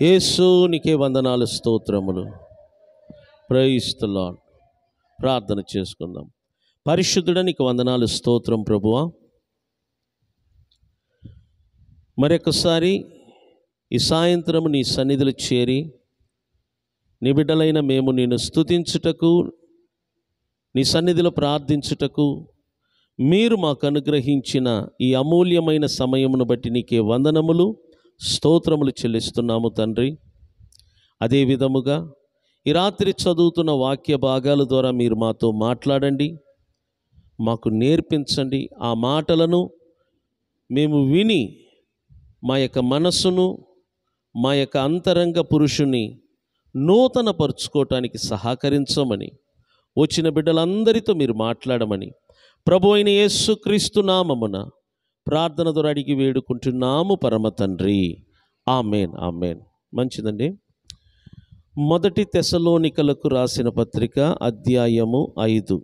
యేసు నీకే వందనాలు, స్తోత్రములు. Praise the Lord. ప్రార్థన చేసుకుందాం. పరిశుద్ధుడా నీకు వందనాలు, స్తోత్రం ప్రభువా. మరొకసారి ఈ సాయంత్రం నీ సన్నిధిలో చేరి నీ బిడ్డలైన మేము నిన్ను స్తుతించుటకు, నీ సన్నిధిలో ప్రార్థించుటకు మీరు మాకు అనుగ్రహించిన ఈ అమూల్యమైన సమయమును బట్టి నీకే వందనములు, స్తోత్రములు చెల్లిస్తున్నాము తండ్రి. అదే విధముగా ఈ రాత్రి చదువుతున్న వాక్య భాగాల ద్వారా మీరు మాతో మాట్లాడండి, మాకు నేర్పించండి. ఆ మాటలను మేము విని మా యొక్క మనస్సును, మా యొక్క అంతరంగ పురుషుని నూతనపరుచుకోవటానికి సహకరించమని, వచ్చిన బిడ్డలందరితో మీరు మాట్లాడమని ప్రభు అయిన యేసుక్రీస్తు నామమున ప్రార్థన ద్వారా అడిగి వేడుకుంటున్నాము పరమ తండ్రి. ఆమేన్, ఆమేన్. మంచిదండి. మొదటి తెస్సలోనికలకు రాసిన పత్రిక అధ్యాయము 5.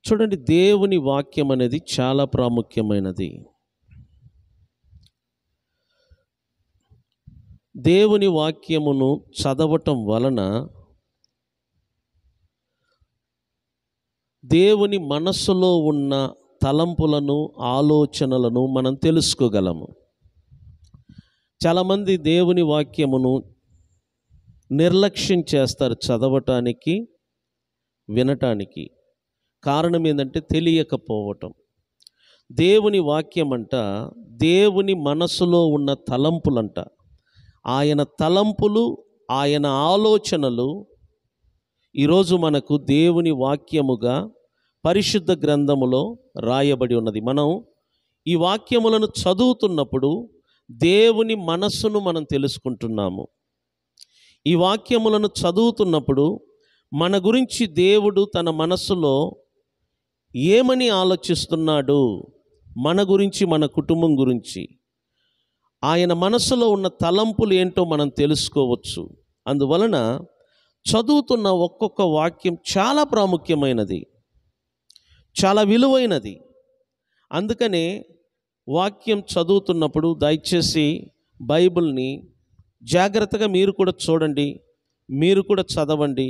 చూడండి, దేవుని వాక్యం అనేది చాలా ప్రాముఖ్యమైనది. దేవుని వాక్యమును చదవటం వలన దేవుని మనస్సులో ఉన్న తలంపులను, ఆలోచనలను మనం తెలుసుకోగలము. చాలామంది దేవుని వాక్యమును నిర్లక్ష్యం చేస్తారు చదవటానికి, వినటానికి. కారణం ఏంటంటే తెలియకపోవటం. దేవుని వాక్యం అంట దేవుని మనసులో ఉన్న తలంపులంట. ఆయన తలంపులు, ఆయన ఆలోచనలు ఈరోజు మనకు దేవుని వాక్యముగా పరిశుద్ధ గ్రంథములో రాయబడి ఉన్నది. మనం ఈ వాక్యములను చదువుతున్నప్పుడు దేవుని మనస్సును మనం తెలుసుకుంటున్నాము. ఈ వాక్యములను చదువుతున్నప్పుడు మన గురించి దేవుడు తన మనస్సులో ఏమని ఆలోచిస్తున్నాడు, మన గురించి, మన కుటుంబం గురించి, ఆయన మనస్సులో ఉన్న తలంపులు ఏంటో మనం తెలుసుకోవచ్చు. అందువలన చదువుతున్న ఒక్కొక్క వాక్యం చాలా ప్రాముఖ్యమైనది, చాలా విలువైనది. అందుకనే వాక్యం చదువుతున్నప్పుడు దయచేసి బైబిల్ని జాగ్రత్తగా మీరు కూడా చూడండి, మీరు కూడా చదవండి.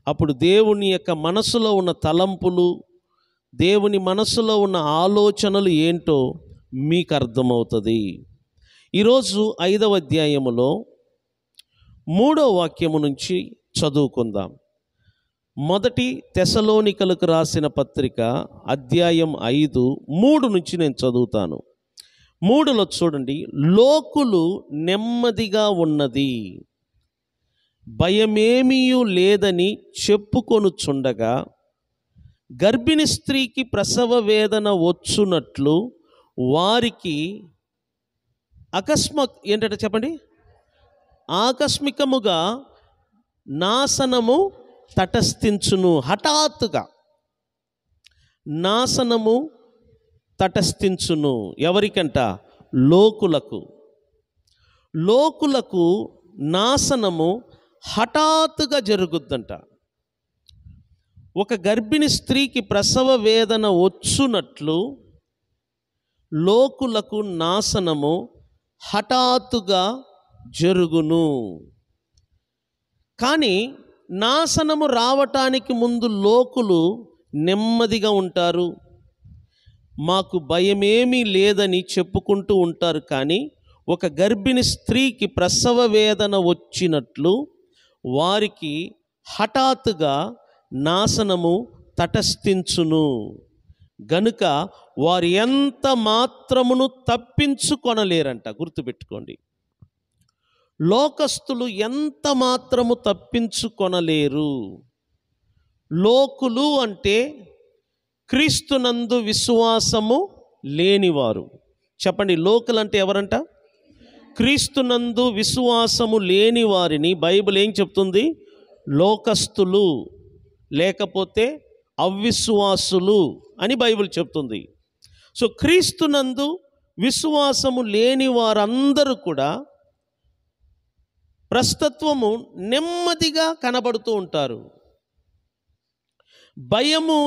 అప్పుడు దేవుని యొక్క మనసులో ఉన్న తలంపులు, దేవుని మనసులో ఉన్న ఆలోచనలు ఏంటో మీకు అర్థమవుతుంది. ఈరోజు 5వ అధ్యాయములో 3వ వాక్యము నుంచి చదువుకుందాం. మొదటి తెస్సలోనికలకు రాసిన పత్రిక అధ్యాయం 5:3 నుంచి నేను చదువుతాను. 3లో చూడండి, లోకులు నెమ్మదిగా ఉన్నది, భయమేమీయూ లేదని చెప్పుకొనుచుండగా గర్భిణీ స్త్రీకి ప్రసవ వేదన వచ్చునట్లు వారికి ఏంటంటే చెప్పండి, ఆకస్మికముగా నాశనము తటస్థించును. హఠాత్తుగా నాశనము తటస్థించును. ఎవరికంట? లోకులకు. లోకులకు నాశనము హఠాత్తుగా జరుగుద్దంట. ఒక గర్భిణీ స్త్రీకి ప్రసవ వేదన వచ్చునట్లు లోకులకు నాశనము హఠాత్తుగా జరుగును. కానీ నాశనము రావటానికి ముందు లోకులు నెమ్మదిగా ఉంటారు, మాకు భయమేమీ లేదని చెప్పుకుంటూ ఉంటారు. కానీ ఒక గర్భిణీ స్త్రీకి ప్రసవ వేదన వచ్చినట్లు వారికి హఠాత్తుగా నాశనము తటస్థించును. గనుక వారు ఎంత మాత్రమును తప్పించుకొనలేరంట. గుర్తుపెట్టుకోండి, లోకస్తులు ఎంత మాత్రము తప్పించుకొనలేరు. లోకులు అంటే క్రీస్తునందు విశ్వాసము లేనివారు. చెప్పండి, లోకులు అంటే ఎవరంట? క్రీస్తునందు విశ్వాసము లేని వారిని బైబిల్ ఏం చెప్తుంది? లోకస్తులు, లేకపోతే అవిశ్వాసులు అని బైబిల్ చెప్తుంది. సో క్రీస్తునందు విశ్వాసము లేని వారందరూ కూడా ప్రస్తుతము నెమ్మదిగా కనబడుతూ ఉంటారు. భయము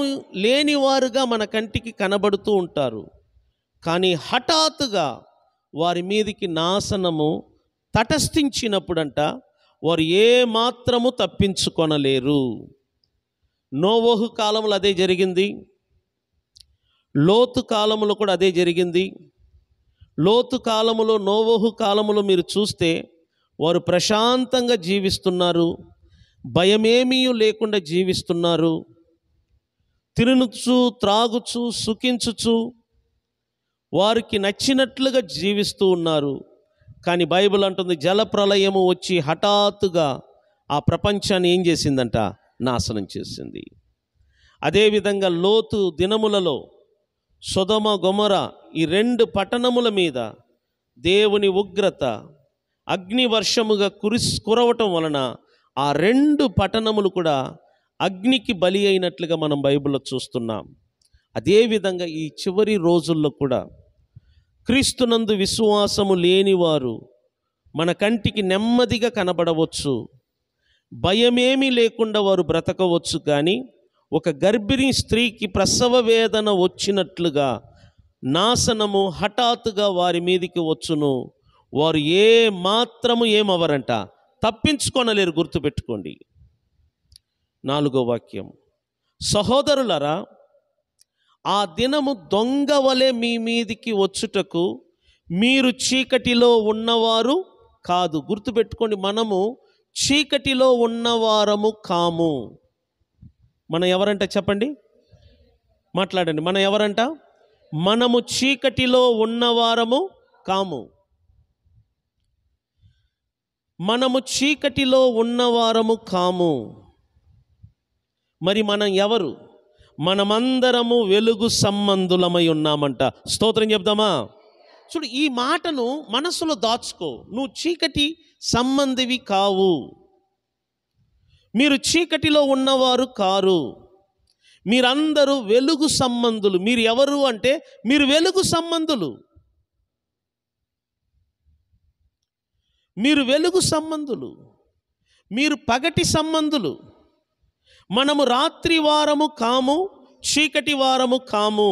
లేనివారుగా మన కంటికి కనబడుతూ ఉంటారు. కానీ హఠాత్తుగా వారి మీదికి నాశనము తటస్థించినప్పుడంట వారు ఏమాత్రము తప్పించుకొనలేరు. నోవహు కాలంలో అదే జరిగింది, లోతు కాలంలో కూడా అదే జరిగింది. లోతు కాలములో, నోవహు కాలములో మీరు చూస్తే వారు ప్రశాంతంగా జీవిస్తున్నారు, భయమేమీ లేకుండా జీవిస్తున్నారు, తినుచు త్రాగుచు సుఖించుచు వారికి నచ్చినట్లుగా జీవిస్తూ ఉన్నారు. కానీ బైబిల్ అంటుంది జలప్రలయము వచ్చి హఠాత్తుగా ఆ ప్రపంచాన్ని ఏం చేసిందంట? నాశనం చేసింది. అదేవిధంగా లోతు దినములలో సొదొమ గొమొర ఈ 2 పట్టణముల మీద దేవుని ఉగ్రత అగ్ని వర్షముగా కురవటం వలన ఆ 2 పట్టణములు కూడా అగ్నికి బలి అయినట్లుగా మనం బైబిల్లో చూస్తున్నాం. అదేవిధంగా ఈ చివరి రోజుల్లో కూడా క్రీస్తునందు విశ్వాసము లేనివారు మన కంటికి నెమ్మదిగా కనబడవచ్చు, భయమేమీ లేకుండా వారు బ్రతకవచ్చు. కానీ ఒక గర్భిణీ స్త్రీకి ప్రసవ వేదన వచ్చినట్లుగా నాశనము హఠాత్తుగా వారి మీదికి వచ్చును. వారు ఏ మాత్రము ఏమవరంట? తప్పించుకొనలేరు. గుర్తుపెట్టుకోండి. 4వ వాక్యం, సహోదరులరా, ఆ దినము దొంగ వలె మీ మీదికి వచ్చుటకు మీరు చీకటిలో ఉన్నవారు కాదు. గుర్తుపెట్టుకోండి, మనము చీకటిలో ఉన్నవారము కాము. మనం ఎవరంట? చెప్పండి, మాట్లాడండి. మనం ఎవరంట? మనము చీకటిలో ఉన్నవారము కాము. మనము చీకటిలో ఉన్నవారము కాము. మరి మనం ఎవరు? మనమందరము వెలుగు సంబంధులమై ఉన్నామంట. స్తోత్రం చెప్దామా? చూడు, ఈ మాటను మనసులో దాచుకో. నువ్వు చీకటి సంబంధివి కావు, మీరు చీకటిలో ఉన్నవారు కారు, మీరందరూ వెలుగు సంబంధులు. మీరు ఎవరు అంటే మీరు వెలుగు సంబంధులు, మీరు వెలుగు సంబంధులు, మీరు పగటి సంబంధులు. మనము రాత్రి వారము కాము, చీకటి వారము కాము.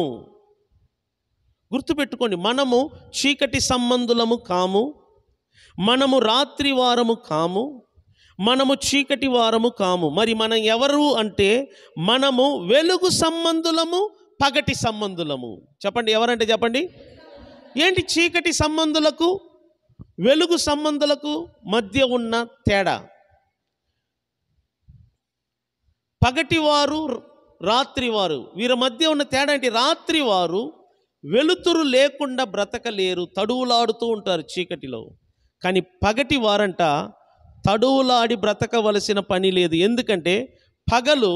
గుర్తుపెట్టుకోండి, మనము చీకటి సంబంధులము కాము, మనము రాత్రి వారము కాము, మనము చీకటి వారము కాము. మరి మనం ఎవరు అంటే మనము వెలుగు సంబంధులము, పగటి సంబంధులము. చెప్పండి, ఎవరంటే చెప్పండి. ఏంటి చీకటి సంబంధులకు వెలుగు సంబంధులకు మధ్య ఉన్న తేడా? పగటివారు రాత్రివారు, వీరి మధ్య ఉన్న తేడా ఏంటి? రాత్రివారు వెలుతురు లేకుండా బ్రతకలేరు, తడువులాడుతూ ఉంటారు చీకటిలో. కానీ పగటి వారంట తడువులాడి బ్రతకవలసిన పని లేదు. ఎందుకంటే పగలు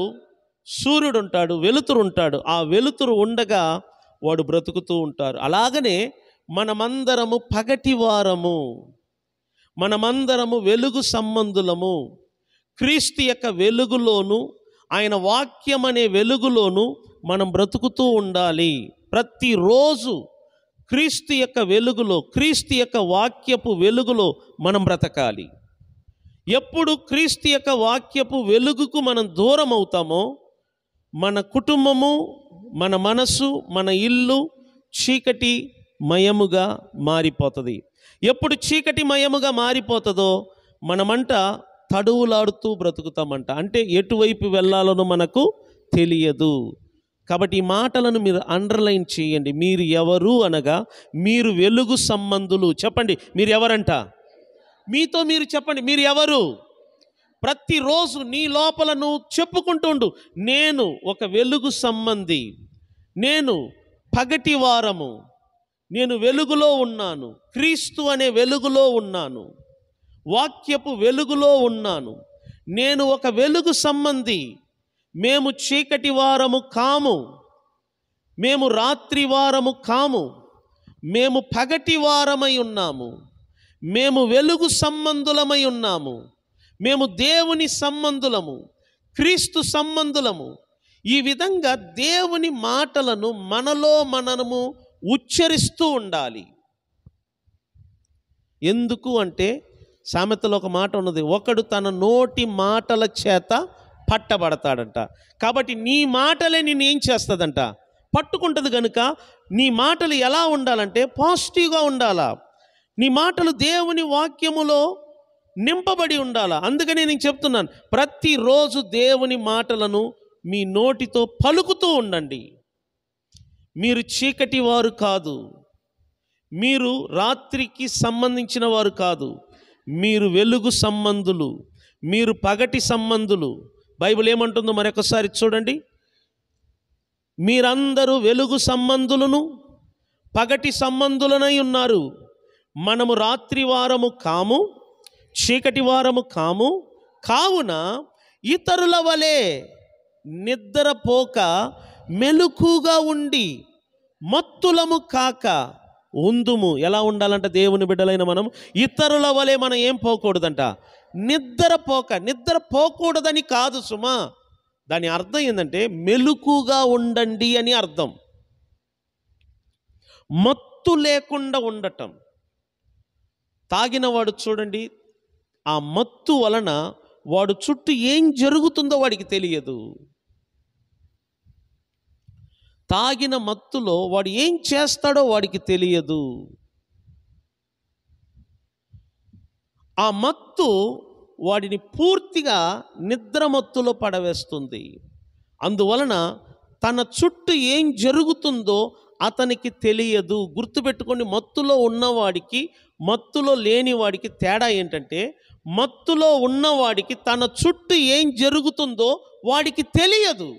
సూర్యుడు ఉంటాడు, వెలుతురు ఉంటాడు, ఆ వెలుతురు ఉండగా వాడు బ్రతుకుతూ ఉంటారు. అలాగనే మనమందరము పగటి వారము, మనమందరము వెలుగు సంబంధులము. క్రీస్తు యొక్క వెలుగులోను, ఆయన వాక్యం అనే వెలుగులోను మనం బ్రతుకుతూ ఉండాలి. ప్రతిరోజు క్రీస్తు యొక్క వెలుగులో, క్రీస్తు యొక్క వాక్యపు వెలుగులో మనం బ్రతకాలి. ఎప్పుడు క్రీస్తు యొక్క వాక్యపు వెలుగుకు మనం దూరం అవుతామో మన కుటుంబము, మన మనసు, మన ఇల్లు చీకటి మయముగా మారిపోతుంది. ఎప్పుడు చీకటి మయముగా మారిపోతుందో మనమంట తడువులాడుతూ బ్రతుకుతామంట. అంటే ఎటువైపు వెళ్ళాలనో మనకు తెలియదు. కాబట్టి ఈ మాటలను మీరు అండర్లైన్ చేయండి. మీరు ఎవరు అనగా మీరు వెలుగు సంబంధులు. చెప్పండి, మీరు ఎవరంట? మీతో మీరు చెప్పండి, మీరు ఎవరు? ప్రతిరోజు నీ లోపల నువ్వు చెప్పుకుంటుండు, నేను ఒక వెలుగు సంబంధి, నేను పగటి వారము, నేను వెలుగులో ఉన్నాను, క్రీస్తు అనే వెలుగులో ఉన్నాను, వాక్యపు వెలుగులో ఉన్నాను, నేను ఒక వెలుగు సంబంధి. మేము చీకటి వారము కాము, మేము రాత్రి వారము కాము, మేము పగటి వారమై ఉన్నాము, మేము వెలుగు సంబంధులమై ఉన్నాము, మేము దేవుని సంబంధులము, క్రీస్తు సంబంధులము. ఈ విధంగా దేవుని మాటలను మనలో మనము ఉచ్చరిస్తూ ఉండాలి. ఎందుకు అంటే సామెతలో ఒక మాట ఉన్నది, ఒకడు తన నోటి మాటల చేత పట్టబడతాడంట. కాబట్టి నీ మాటలే నిన్ను ఏం చేస్తుందంట? పట్టుకుంటుంది కనుక నీ మాటలు ఎలా ఉండాలంటే పాజిటివ్గా ఉండాలా. నీ మాటలు దేవుని వాక్యములో నింపబడి ఉండాలా. అందుకనే నేను చెప్తున్నాను, ప్రతిరోజు దేవుని మాటలను మీ నోటితో పలుకుతూ ఉండండి. మీరు చీకటి వారు కాదు, మీరు రాత్రికి సంబంధించిన వారు కాదు, మీరు వెలుగు సంబంధులు, మీరు పగటి సంబంధులు. బైబిల్ ఏమంటుందో మరొకసారి చూడండి. మీరందరూ వెలుగు సంబంధులను పగటి సంబంధులనై ఉన్నారు. మనము రాత్రి వారము కాము, చీకటి వారము కాము. కావున ఇతరుల వలె నిద్రపోక మెలకుగా ఉండి మత్తులము కాక ఉందుము. ఎలా ఉండాలంట దేవుని బిడ్డలైన మనం? ఇతరుల వలె మనం ఏం పోకూడదంట? నిద్రపోకూడదని కాదు సుమా. దాని అర్థం ఏంటంటే మెలకుగా ఉండండి అని అర్థం. మత్తు లేకుండా ఉండటం. తాగినవాడు చూడండి, ఆ మత్తు వలన వాడు చుట్టూ ఏం జరుగుతుందో వాడికి తెలియదు. తాగిన మత్తులో వాడు ఏం చేస్తాడో వాడికి తెలియదు. ఆ మత్తు వాడిని పూర్తిగా నిద్రమత్తులో పడవేస్తుంది. అందువలన తన చుట్టూ ఏం జరుగుతుందో అతనికి తెలియదు. గుర్తుపెట్టుకొని, మత్తులో ఉన్నవాడికి మత్తులో లేని వాడికి తేడా ఏంటంటే, మత్తులో ఉన్నవాడికి తన చుట్టూ ఏం జరుగుతుందో వాడికి తెలియదు.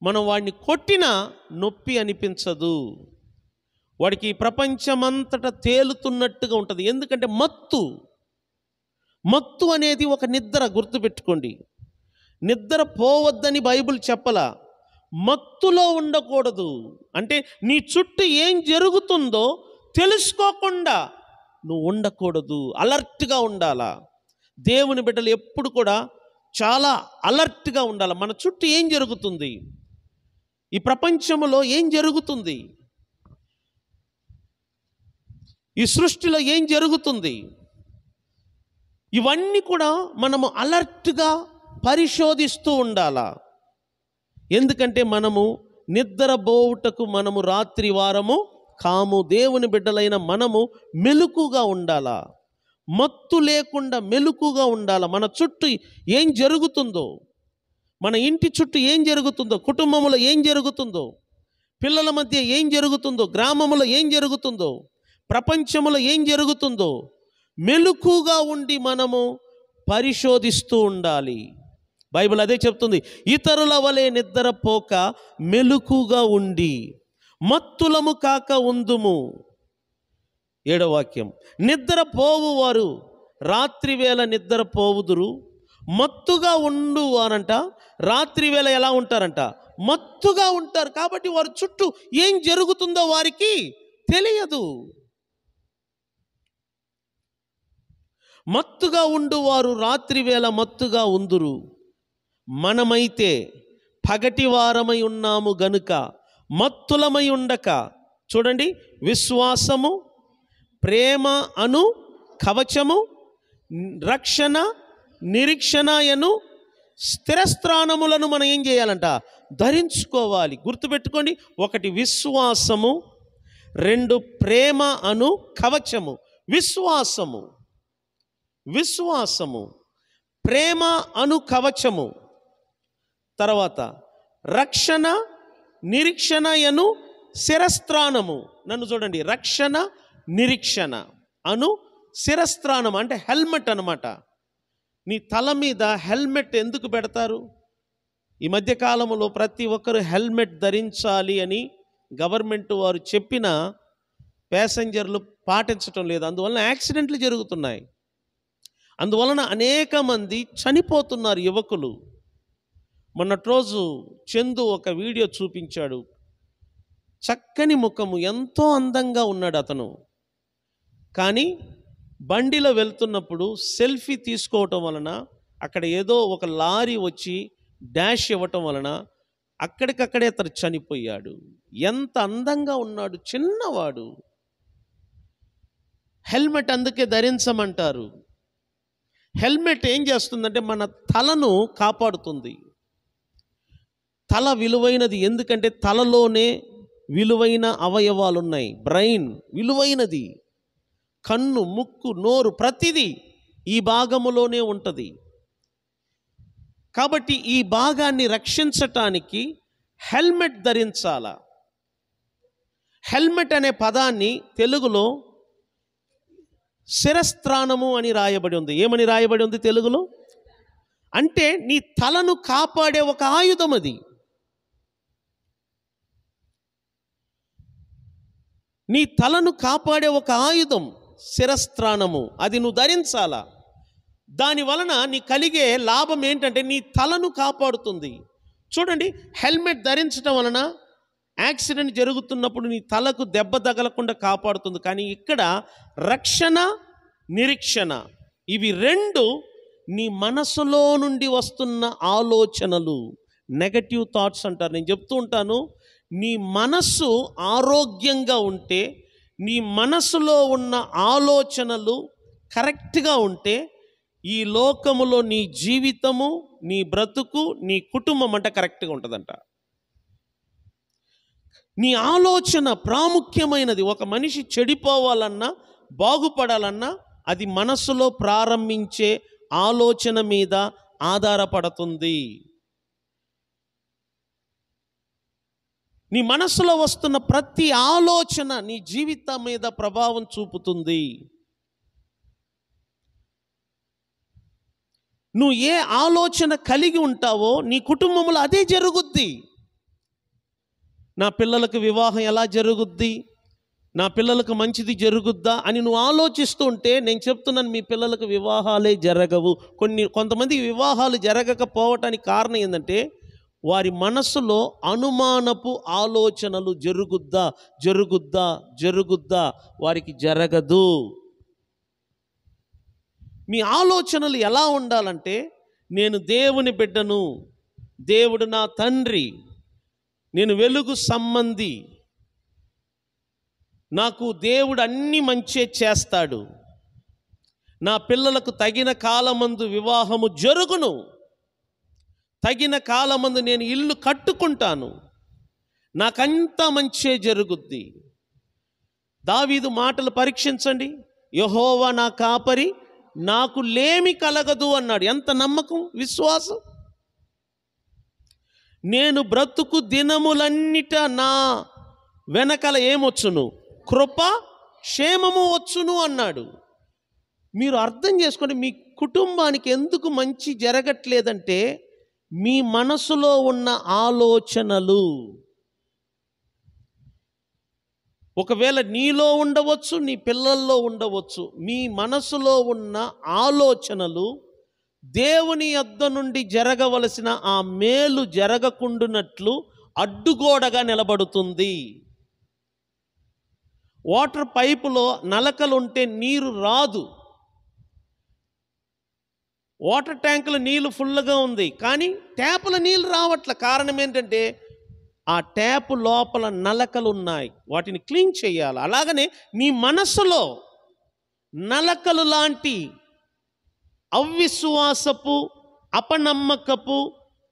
మనం వాడిని కొట్టినా నొప్పి అనిపించదు. వాడికి ప్రపంచమంతటా తేలుతున్నట్టుగా ఉంటుంది. ఎందుకంటే మత్తు అనేది ఒక నిద్ర. గుర్తుపెట్టుకోండి, నిద్ర పోవద్దని బైబిల్ చెప్పలా. మత్తులో ఉండకూడదు అంటే నీ చుట్టూ ఏం జరుగుతుందో తెలుసుకోకుండా నువ్వు ఉండకూడదు. అలర్ట్గా ఉండాలా. దేవుని బిడ్డలు ఎప్పుడు కూడా చాలా అలర్ట్గా ఉండాలి. మన చుట్టూ ఏం జరుగుతుంది, ఈ ప్రపంచంలో ఏం జరుగుతుంది, ఈ సృష్టిలో ఏం జరుగుతుంది, ఇవన్నీ కూడా మనము అలర్ట్గా పరిశోధిస్తూ ఉండాలా. ఎందుకంటే మనము నిద్రపోవుటకు మనము రాత్రి వారము కాము. దేవుని బిడ్డలైన మనము మెలకుగా ఉండాలా. మత్తు లేకుండా మెలకుగా ఉండాలా. మన చుట్టూ ఏం జరుగుతుందో, మన ఇంటి చుట్టూ ఏం జరుగుతుందో, కుటుంబంలో ఏం జరుగుతుందో, పిల్లల మధ్య ఏం జరుగుతుందో, గ్రామంలో ఏం జరుగుతుందో, ప్రపంచంలో ఏం జరుగుతుందో మెలకుగా ఉండి మనము పరిశోధిస్తూ ఉండాలి. బైబిల్ అదే చెప్తుంది, ఇతరుల వలె నిద్రపోక మెలకుగా ఉండి మత్తులము కాక ఉందుము. 7వ వాక్యం, నిద్రపోవు వారు రాత్రి వేళ నిద్రపోవుదురు, మత్తుగా ఉండువారంట రాత్రి వేళ ఎలా ఉంటారంట? మత్తుగా ఉంటారు. కాబట్టి వారి చుట్టూ ఏం జరుగుతుందో వారికి తెలియదు. మత్తుగా ఉండువారు రాత్రి వేళ మత్తుగా ఉందురు. మనమైతే పగటి వారమై ఉన్నాము గనుక మత్తులమై ఉండక, చూడండి, విశ్వాసము, ప్రేమ అను కవచము, రక్షణ, నిరీక్షణయను స్థిరస్త్రాణములను మనం ఏం చేయాలంట? ధరించుకోవాలి. గుర్తుపెట్టుకోండి, 1 విశ్వాసము, 2 ప్రేమ అను కవచము. విశ్వాసము, ప్రేమ అను కవచము, తర్వాత రక్షణ, నిరీక్షణయను శిరస్త్రాణము. నన్ను చూడండి, రక్షణ, నిరీక్షణ అను శిరస్త్రాణం అంటే హెల్మెట్ అన్నమాట. నీ తల మీద హెల్మెట్ ఎందుకు పెడతారు? ఈ మధ్యకాలంలో ప్రతి ఒక్కరు హెల్మెట్ ధరించాలి అని గవర్నమెంట్ వారు చెప్పిన ప్యాసింజర్లు పాటించటం లేదు. అందువలన యాక్సిడెంట్లు జరుగుతున్నాయి. అందువలన అనేక మంది చనిపోతున్నారు యువకులు. మొన్నటి రోజు చందు ఒక వీడియో చూపించాడు. చక్కని ముఖము, ఎంతో అందంగా ఉన్నాడు అతను. కానీ బండిలో వెళ్తున్నప్పుడు సెల్ఫీ తీసుకోవటం వలన అక్కడ ఏదో ఒక లారీ వచ్చి డాష్ ఇవ్వటం వలన అక్కడికక్కడే అతను చనిపోయాడు. ఎంత అందంగా ఉన్నాడు, చిన్నవాడు. హెల్మెట్ అందుకే ధరించమంటారు. హెల్మెట్ ఏం చేస్తుందంటే మన తలను కాపాడుతుంది. తల విలువైనది, ఎందుకంటే తలలోనే విలువైన అవయవాలు ఉన్నాయి. బ్రెయిన్ విలువైనది, కన్ను, ముక్కు, నోరు ప్రతిదీ ఈ భాగములోనే ఉంటుంది. కాబట్టి ఈ భాగాన్ని రక్షించటానికి హెల్మెట్ ధరించాల. హెల్మెట్ అనే పదాన్ని తెలుగులో శిరస్త్రాణము అని రాయబడి ఉంది. ఏమని రాయబడి ఉంది తెలుగులో? అంటే నీ తలను కాపాడే ఒక ఆయుధం అది. నీ తలను కాపాడే ఒక ఆయుధం శిరస్త్రాణము, అది నువ్వు ధరించాలా. దాని వలన నీ కలిగే లాభం ఏంటంటే నీ తలను కాపాడుతుంది. చూడండి, హెల్మెట్ ధరించడం వలన యాక్సిడెంట్ జరుగుతున్నప్పుడు నీ తలకు దెబ్బ తగలకుండా కాపాడుతుంది. కానీ ఇక్కడ రక్షణ, నిరీక్షణ, ఇవి రెండు నీ మనసులో నుండి వస్తున్న ఆలోచనలు, నెగటివ్ థాట్స్ అంటారు. నేను చెప్తూ ఉంటాను, నీ మనస్సు ఆరోగ్యంగా ఉంటే, నీ మనసులో ఉన్న ఆలోచనలు కరెక్ట్గా ఉంటే, ఈ లోకములో నీ జీవితము, నీ బ్రతుకు, నీ కుటుంబం అంట కరెక్ట్గా ఉంటుందంట. నీ ఆలోచన ప్రాముఖ్యమైనది. ఒక మనిషి చెడిపోవాలన్నా, బాగుపడాలన్నా అది మనసులో ప్రారంభించే ఆలోచన మీద ఆధారపడుతుంది. నీ మనసులో వస్తున్న ప్రతి ఆలోచన నీ జీవితం మీద ప్రభావం చూపుతుంది. నువ్వు ఏ ఆలోచన కలిగి ఉంటావో నీ కుటుంబంలో అదే జరుగుద్ది. నా పిల్లలకు వివాహం ఎలా జరుగుద్ది, నా పిల్లలకు మంచిది జరుగుద్దా అని నువ్వు ఆలోచిస్తూ ఉంటే, నేను చెప్తున్నాను, మీ పిల్లలకు వివాహాలే జరగవు. కొంతమంది వివాహాలు జరగకపోవటానికి కారణం ఏంటంటే వారి మనసులో అనుమానపు ఆలోచనలు. జరుగుద్దా జరుగుద్దా జరుగుద్దా, వారికి జరగదు. మీ ఆలోచనలు ఎలా ఉండాలంటే, నేను దేవుని బిడ్డను, దేవుడు నా తండ్రి, నేను వెలుగు సంబంధి, నాకు దేవుడు అన్ని మంచే చేస్తాడు, నా పిల్లలకు తగిన కాలమందు వివాహము జరుగును, తగిన కాలమందు నేను ఇల్లు కట్టుకుంటాను, నాకంతా మంచే జరుగుద్ది. దావీదు మాటలు పరీక్షించండి. యెహోవా నా కాపరి, నాకు లేమి కలగదు అన్నాడు. ఎంత నమ్మకం, విశ్వాసం. నేను బ్రతుకు దినములన్నిట నా వెనకల ఏమొచ్చును, కృప క్షేమము వచ్చును అన్నాడు. మీరు అర్థం చేసుకోండి, మీ కుటుంబానికి ఎందుకు మంచి జరగట్లేదంటే మీ మనసులో ఉన్న ఆలోచనలు. ఒకవేళ నీలో ఉండవచ్చు, నీ పిల్లల్లో ఉండవచ్చు. మీ మనసులో ఉన్న ఆలోచనలు దేవుని యొద్ద నుండి జరగవలసిన ఆ మేలు జరగకుండునట్లు అడ్డుగోడగా నిలబడుతుంది. వాటర్ పైపులో నలకలుంటే నీరు రాదు. వాటర్ ట్యాంకులో నీళ్ళు ఫుల్గా ఉంది, కానీ ట్యాపుల నీళ్ళు రావట్ల. కారణం ఏంటంటే ఆ ట్యాపు లోపల నలకలు ఉన్నాయి, వాటిని క్లీన్ చేయాలి. అలాగనే నీ మనస్సులో నలకలు లాంటి అవిశ్వాసపు, అపనమ్మకపు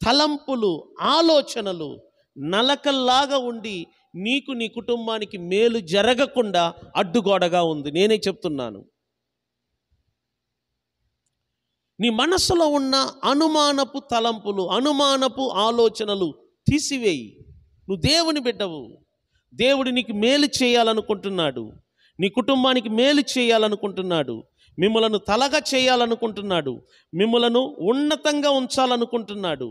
తలంపులు, ఆలోచనలు నలకల్లాగా ఉండి నీకు, నీ కుటుంబానికి మేలు జరగకుండా అడ్డుగోడగా ఉంది. నేనే చెప్తున్నాను. నీ మనసులో ఉన్న అనుమానపు తలంపులు, అనుమానపు ఆలోచనలు తీసివేయి. నువ్వు దేవుని బిడ్డవు. దేవుడు నీకు మేలు చేయాలనుకుంటున్నాడు, నీ కుటుంబానికి మేలు చేయాలనుకుంటున్నాడు, మిమ్మలను తలగా చేయాలనుకుంటున్నాడు, మిమ్మలను ఉన్నతంగా ఉంచాలనుకుంటున్నాడు,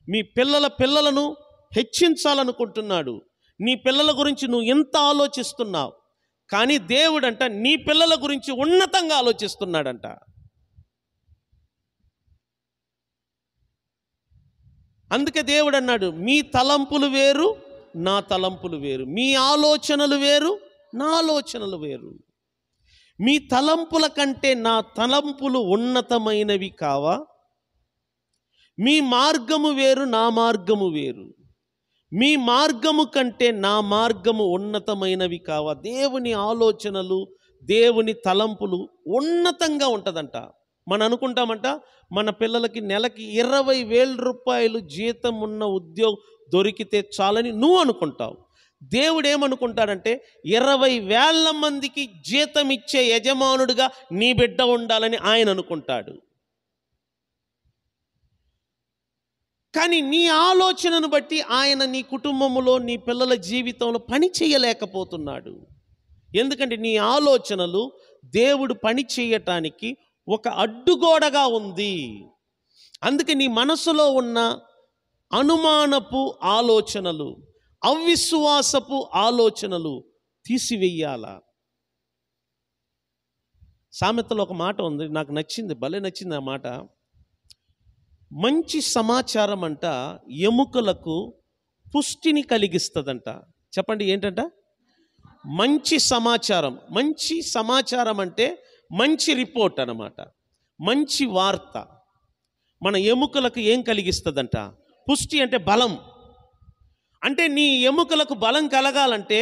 మీ పిల్లలను హెచ్చించాలనుకుంటున్నాడు. నీ పిల్లల గురించి నువ్వు ఎంత ఆలోచిస్తున్నావు, కానీ దేవుడంట నీ పిల్లల గురించి ఉన్నతంగా ఆలోచిస్తున్నాడంట. అందుకే దేవుడు అన్నాడు, మీ తలంపులు వేరు, నా తలంపులు వేరు, మీ ఆలోచనలు వేరు, నా ఆలోచనలు వేరు. మీ తలంపుల కంటే నా తలంపులు ఉన్నతమైనవి కావా? మీ మార్గము వేరు, నా మార్గము వేరు. మీ మార్గము కంటే నా మార్గము ఉన్నతమైనవి కావా? దేవుని ఆలోచనలు, దేవుని తలంపులు ఉన్నతంగా ఉంటుందంట. మనం అనుకుంటామంట మన పిల్లలకి నెలకి 20,000 రూపాయలు జీతం ఉన్న దొరికితే చాలని నువ్వు అనుకుంటావు. దేవుడు ఏమనుకుంటాడంటే 20,000 మందికి జీతం ఇచ్చే యజమానుడిగా నీ బిడ్డ ఉండాలని ఆయన అనుకుంటాడు. కానీ నీ ఆలోచనను బట్టి ఆయన నీ కుటుంబంలో, నీ పిల్లల జీవితంలో పని చేయలేకపోతున్నాడు. ఎందుకంటే నీ ఆలోచనలు దేవుడు పని చేయటానికి ఒక అడ్డుగోడగా ఉంది. అందుకే నీ మనసులో ఉన్న అనుమానపు ఆలోచనలు, అవిశ్వాసపు ఆలోచనలు తీసివేయాల. సామెతలో ఒక మాట ఉంది, నాకు నచ్చింది, భలే నచ్చింది ఆ మాట. మంచి సమాచారం అంట ఎముకలకు పుష్టిని కలిగిస్తుందంట. చెప్పండి ఏంటంట? మంచి సమాచారం. మంచి సమాచారం అంటే మంచి రిపోర్ట్ అన్నమాట, మంచి వార్త మన ఎముకలకు ఏం కలిగిస్తుందంట? పుష్టి అంటే బలం. అంటే నీ ఎముకలకు బలం కలగాలంటే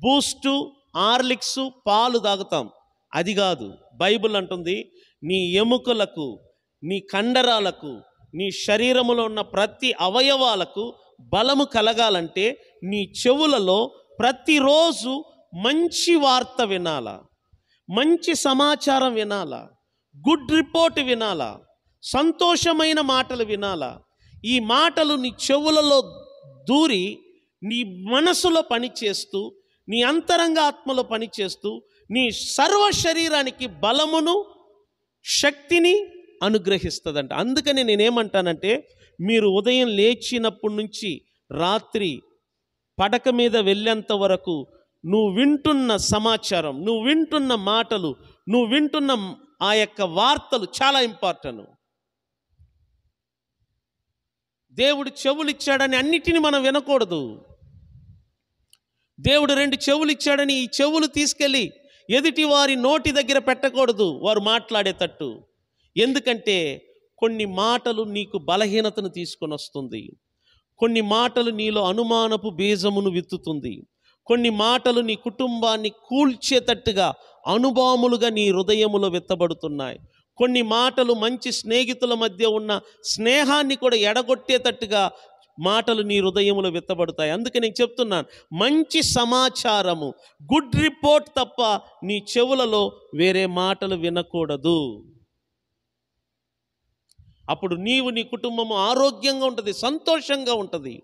బూస్టు, హార్లిక్స్, పాలు తాగుతాం, అది కాదు. బైబిల్ అంటుంది నీ ఎముకలకు, నీ కండరాలకు, నీ శరీరములో ఉన్న ప్రతి అవయవాలకు బలము కలగాలంటే నీ చెవులలో ప్రతిరోజు మంచి వార్త వినాలా, మంచి సమాచారం వినాలా, గుడ్ రిపోర్ట్ వినాలా, సంతోషమైన మాటలు వినాలా. ఈ మాటలు నీ చెవులలో దూరి నీ మనసులో పనిచేస్తూ, నీ అంతరంగ ఆత్మలో పనిచేస్తూ నీ సర్వ శరీరానికి బలమును, శక్తిని అనుగ్రహిస్తుందంట. అందుకని నేనేమంటానంటే, మీరు ఉదయం లేచినప్పటి నుంచి రాత్రి పడక మీద వెళ్ళేంత వరకు నువ్వు వింటున్న సమాచారం, నువ్వు వింటున్న మాటలు, నువ్వు వింటున్న ఆ యొక్క వార్తలు చాలా ఇంపార్టెంట్. దేవుడు చెవులు ఇచ్చాడని అన్నిటిని మనం వినకూడదు. దేవుడు 2 చెవులు ఇచ్చాడని ఈ చెవులు తీసుకెళ్ళి ఎదుటి వారి నోటి దగ్గర పెట్టకూడదు, వారు మాట్లాడేటట్టు. ఎందుకంటే కొన్ని మాటలు నీకు బలహీనతను తీసుకొని వస్తుంది, కొన్ని మాటలు నీలో అనుమానపు బీజమును విత్తుతుంది, కొన్ని మాటలు నీ కుటుంబాన్ని కూల్చేటట్టుగా అనుభవములుగా నీ హృదయములో విత్తబడుతున్నాయి. కొన్ని మాటలు మంచి స్నేహితుల మధ్య ఉన్న స్నేహాన్ని కూడా ఎడగొట్టేటట్టుగా మాటలు నీ హృదయములో విత్తబడతాయి. అందుకే నేను చెప్తున్నాను, మంచి సమాచారము, గుడ్ రిపోర్ట్ తప్ప నీ చెవులలో వేరే మాటలు వినకూడదు. అప్పుడు నీవు, నీ కుటుంబము ఆరోగ్యంగా ఉంటుంది, సంతోషంగా ఉంటుంది.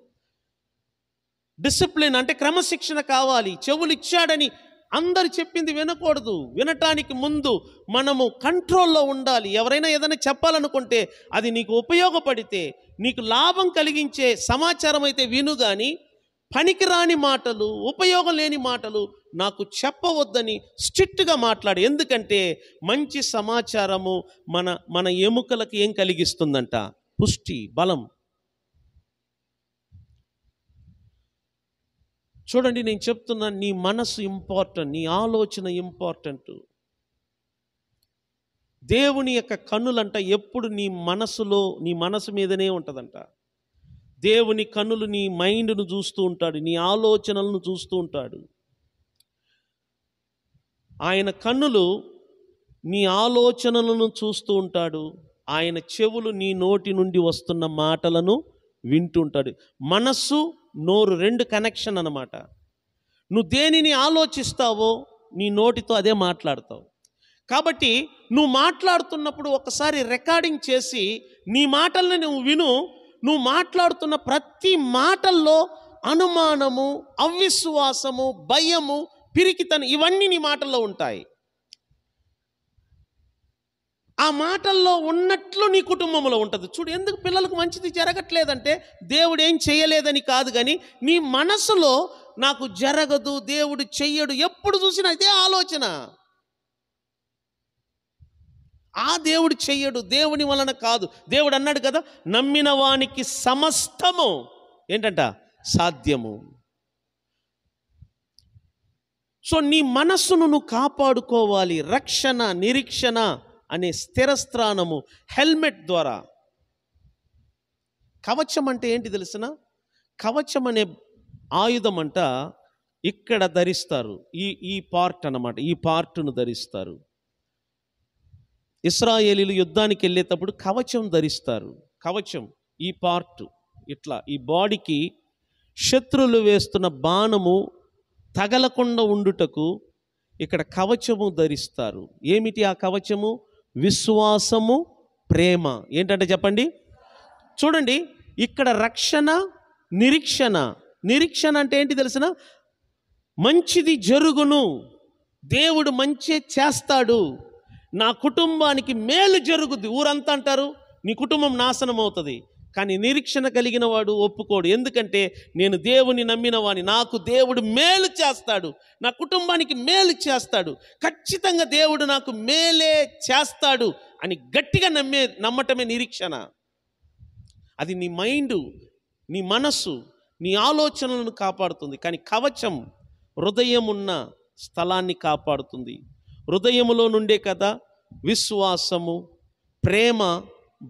డిసిప్లిన్ అంటే క్రమశిక్షణ కావాలి. చెవులు ఇచ్చాడని అందరు చెప్పింది వినకూడదు. వినటానికి ముందు మనము కంట్రోల్లో ఉండాలి. ఎవరైనా ఏదైనా చెప్పాలనుకుంటే అది నీకు ఉపయోగపడితే, నీకు లాభం కలిగించే సమాచారం అయితే విను, కానీ పనికిరాని మాటలు, ఉపయోగం లేని మాటలు నాకు చెప్పవద్దని స్ట్రిక్ట్గా మాట్లాడు. ఎందుకంటే మంచి సమాచారము మన ఎముకలకు ఏం కలిగిస్తుందంట? పుష్టి, బలం. చూడండి, నేను చెప్తున్నాను, నీ మనసు ఇంపార్టెంట్, నీ ఆలోచన ఇంపార్టెంట్. దేవుని యొక్క కన్నులంట ఎప్పుడు నీ మనసు మీదనే ఉంటుందంట. దేవుని కన్నులు నీ మైండ్ను చూస్తూ ఉంటాడు, నీ ఆలోచనలను చూస్తూ ఉంటాడు. ఆయన కన్నులు నీ ఆలోచనలను చూస్తూ ఉంటాడు, ఆయన చెవులు నీ నోటి నుండి వస్తున్న మాటలను వింటుంటాడు. మనస్సు, నోరు 2 కనెక్షన్ అన్నమాట. నువ్వు దేనిని ఆలోచిస్తావో నీ నోటితో అదే మాట్లాడతావు. కాబట్టి నువ్వు మాట్లాడుతున్నప్పుడు ఒకసారి రికార్డింగ్ చేసి నీ మాటల్ని నువ్వు విను. నువ్వు మాట్లాడుతున్న ప్రతి మాటల్లో అనుమానము, అవిశ్వాసము, భయము, పిరికితనం ఇవన్నీ నీ మాటల్లో ఉంటాయి. ఆ మాటల్లో ఉన్నట్లు నీ కుటుంబంలో ఉంటుంది. చూడు, ఎందుకు పిల్లలకు మంచిది జరగట్లేదంటే దేవుడు ఏం చేయలేదని కాదు, కానీ నీ మనసులో నాకు జరగదు, దేవుడు చెయ్యడు, ఎప్పుడు చూసినా ఇదే ఆలోచన. ఆ దేవుడు చెయ్యడు, దేవుని వలన కాదు. దేవుడు అన్నాడు కదా, నమ్మిన వానికి సమస్తము ఏంటంట? సాధ్యము. సో నీ మనస్సును నువ్వు కాపాడుకోవాలి. రక్షణ, నిరీక్షణ అనే స్థిరస్థానము హెల్మెట్ ద్వారా. కవచం అంటే ఏంటి తెలిసిన? కవచం అనే ఆయుధం అంట ఇక్కడ ధరిస్తారు, ఈ పార్ట్ అన్నమాట, ఈ పార్టును ధరిస్తారు. ఇశ్రాయేలీలు యుద్ధానికి వెళ్ళేటప్పుడు కవచం ధరిస్తారు. కవచం ఈ పార్ట్ ఇట్లా, ఈ బాడీకి శత్రువులు వేస్తున్న బాణము తగలకుండా ఉండుటకు ఇక్కడ కవచము ధరిస్తారు. ఏమిటి ఆ కవచము? విశ్వాసము, ప్రేమ. ఏంటంటే చెప్పండి. చూడండి, ఇక్కడ రక్షణ, నిరీక్షణ. నిరీక్షణ అంటే ఏంటి తెలిసిన? మంచిది జరుగును, దేవుడు మంచి చేస్తాడు, నా కుటుంబానికి మేలు జరుగుద్ది. ఊరంతా అంటారు నీ కుటుంబం నాశనం అవుతుంది, కానీ నిరీక్షణ కలిగిన వాడు ఒప్పుకోడు. ఎందుకంటే నేను దేవుని నమ్మిన వాడిని, నాకు దేవుడు మేలు చేస్తాడు, నా కుటుంబానికి మేలు చేస్తాడు, ఖచ్చితంగా దేవుడు నాకు మేలే చేస్తాడు అని గట్టిగా నమ్మటమే నిరీక్షణ. అది నీ మైండు, నీ మనస్సు, నీ ఆలోచనలను కాపాడుతుంది. కానీ కవచం హృదయం ఉన్న స్థలాన్ని కాపాడుతుంది. హృదయములో నుండే కదా విశ్వాసము, ప్రేమ